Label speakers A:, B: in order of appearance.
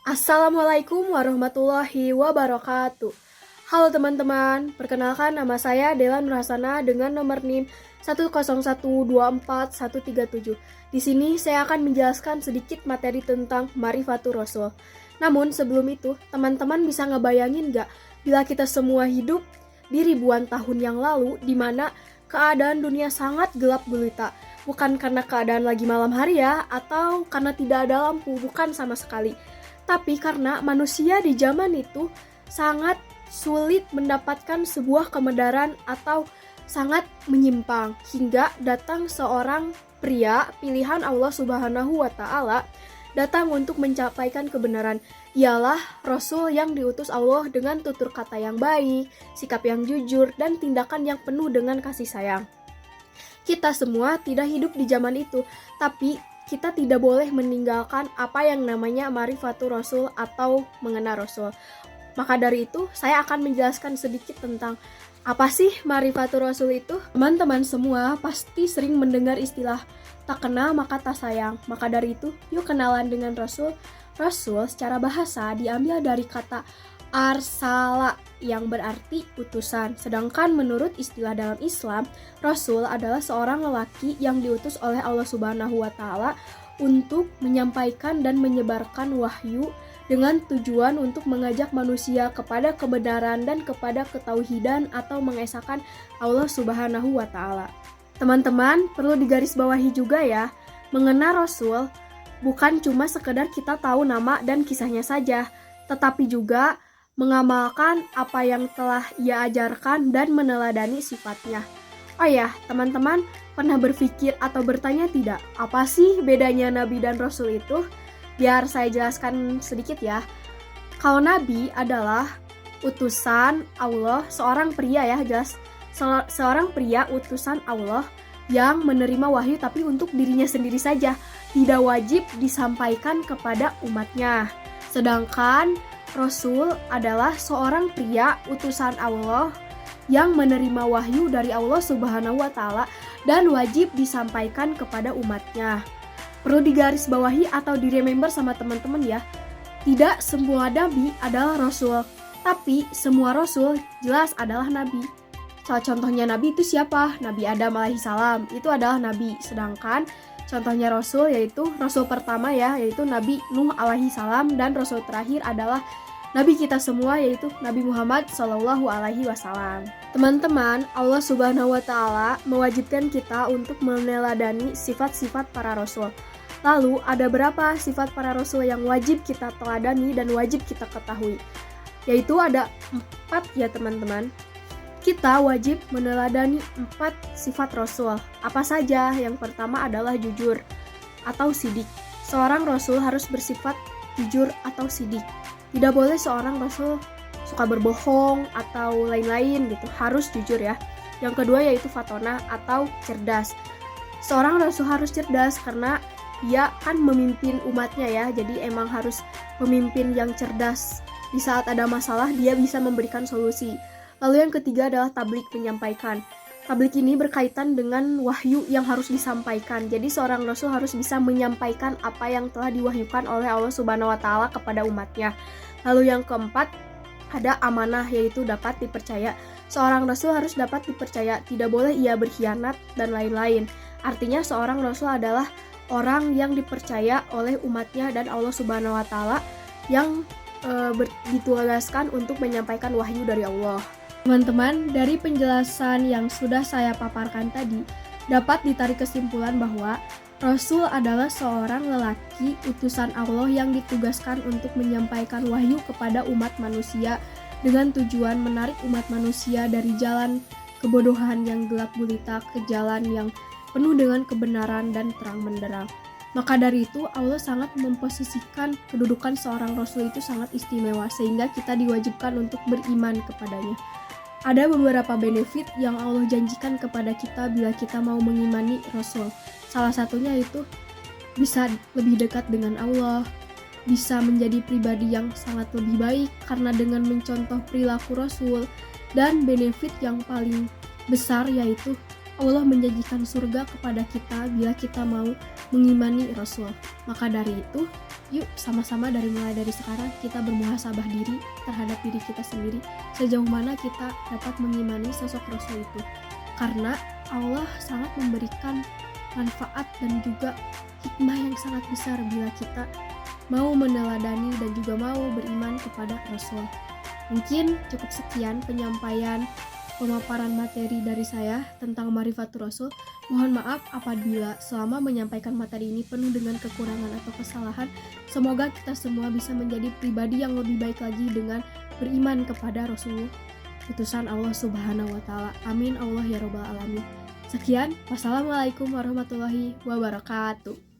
A: Assalamualaikum warahmatullahi wabarakatuh. Halo teman-teman, perkenalkan nama saya Dela Nurhasana dengan nomor NIM 101241137. Di sini saya akan menjelaskan sedikit materi tentang Ma'rifatur Rasul. Namun sebelum itu, teman-teman bisa ngebayangin gak bila kita semua hidup di ribuan tahun yang lalu di mana keadaan dunia sangat gelap gulita. Bukan karena keadaan lagi malam hari ya, atau karena tidak ada lampu, bukan sama sekali. Tapi karena manusia di zaman itu sangat sulit mendapatkan sebuah kebenaran atau sangat menyimpang, hingga datang seorang pria pilihan Allah Subhanahu wa Ta'ala datang untuk mencapaikan kebenaran. Ialah Rasul yang diutus Allah dengan tutur kata yang baik, sikap yang jujur, dan tindakan yang penuh dengan kasih sayang. Kita semua tidak hidup di zaman itu, tapi kita tidak boleh meninggalkan apa yang namanya Ma'rifatur Rasul atau mengenal Rasul. Maka dari itu, saya akan menjelaskan sedikit tentang apa sih Ma'rifatur Rasul itu. Teman-teman semua pasti sering mendengar istilah tak kenal maka tak sayang. Maka dari itu, yuk kenalan dengan Rasul. Rasul secara bahasa diambil dari kata arsala yang berarti utusan. Sedangkan menurut istilah dalam Islam, Rasul adalah seorang lelaki yang diutus oleh Allah Subhanahu wa Ta'ala untuk menyampaikan dan menyebarkan wahyu dengan tujuan untuk mengajak manusia kepada kebenaran dan kepada ketauhidan atau mengesahkan Allah Subhanahu wa Ta'ala. Teman-teman, perlu digarisbawahi juga ya, mengenal Rasul bukan cuma sekedar kita tahu nama dan kisahnya saja, tetapi juga mengamalkan apa yang telah ia ajarkan dan meneladani sifatnya. Oh ya, teman-teman pernah berpikir atau bertanya tidak, apa sih bedanya Nabi dan Rasul itu? Biar saya jelaskan sedikit ya. Kalau Nabi adalah utusan Allah, seorang pria ya, jelas. Seorang pria utusan Allah yang menerima wahyu tapi untuk dirinya sendiri saja, tidak wajib disampaikan kepada umatnya. Sedangkan Rasul adalah seorang pria utusan Allah yang menerima wahyu dari Allah Subhanahu wa Ta'ala dan wajib disampaikan kepada umatnya. Perlu digarisbawahi atau diremember sama teman-teman ya, tidak semua nabi adalah Rasul, tapi semua Rasul jelas adalah nabi. Salah contohnya nabi itu siapa? Nabi Adam alaihissalam, itu adalah nabi. Sedangkan contohnya Rasul yaitu Rasul pertama ya, yaitu Nabi Nuh alaihissalam, dan Rasul terakhir adalah Nabi kita semua yaitu Nabi Muhammad Shallallahu Alaihi Wasallam. Teman-teman, Allah Subhanahu Wa Taala mewajibkan kita untuk meneladani sifat-sifat para Rasul. Lalu ada berapa sifat para Rasul yang wajib kita teladani dan wajib kita ketahui? Yaitu ada 4 ya teman-teman. Kita wajib meneladani 4 sifat Rasul. Apa saja? Yang pertama adalah jujur atau sidik. Seorang Rasul harus bersifat jujur atau sidik. Tidak boleh seorang Rasul suka berbohong atau lain-lain gitu. Harus jujur ya. Yang kedua yaitu fatona atau cerdas. Seorang Rasul harus cerdas karena dia kan memimpin umatnya ya. Jadi emang harus pemimpin yang cerdas. Di saat ada masalah dia bisa memberikan solusi. Lalu yang ketiga adalah tablik, menyampaikan. Tablik ini berkaitan dengan wahyu yang harus disampaikan. Jadi seorang Rasul harus bisa menyampaikan apa yang telah diwahyukan oleh Allah Subhanahu wa Ta'ala kepada umatnya. Lalu yang keempat ada amanah, yaitu dapat dipercaya. Seorang Rasul harus dapat dipercaya, tidak boleh ia berkhianat dan lain-lain. Artinya seorang Rasul adalah orang yang dipercaya oleh umatnya dan Allah Subhanahu wa Ta'ala yang ditugaskan untuk menyampaikan wahyu dari Allah. Teman-teman, dari penjelasan yang sudah saya paparkan tadi, dapat ditarik kesimpulan bahwa Rasul adalah seorang lelaki utusan Allah yang ditugaskan untuk menyampaikan wahyu kepada umat manusia dengan tujuan menarik umat manusia dari jalan kebodohan yang gelap gulita ke jalan yang penuh dengan kebenaran dan terang benderang. Maka dari itu Allah sangat memposisikan kedudukan seorang Rasul itu sangat istimewa sehingga kita diwajibkan untuk beriman kepadanya. Ada beberapa benefit yang Allah janjikan kepada kita bila kita mau mengimani Rasul. Salah satunya itu bisa lebih dekat dengan Allah, bisa menjadi pribadi yang sangat lebih baik karena dengan mencontoh perilaku Rasul, dan benefit yang paling besar yaitu Allah menjanjikan surga kepada kita bila kita mau mengimani Rasul. Maka dari itu, Yuk sama-sama mulai dari sekarang kita bermuhasabah diri terhadap diri kita sendiri, sejauh mana kita dapat mengimani sosok Rasul itu. Karena Allah sangat memberikan manfaat dan juga hikmah yang sangat besar bila kita mau meneladani dan juga mau beriman kepada Rasul. Mungkin cukup sekian penyampaian pemaparan materi dari saya tentang Marifatur Rasul. Mohon maaf apabila selama menyampaikan materi ini penuh dengan kekurangan atau kesalahan. Semoga kita semua bisa menjadi pribadi yang lebih baik lagi dengan beriman kepada Rasulullah, utusan Allah Subhanahu wa Ta'ala. Amin Allah ya Rabbal Alamin. Sekian, wassalamualaikum warahmatullahi wabarakatuh.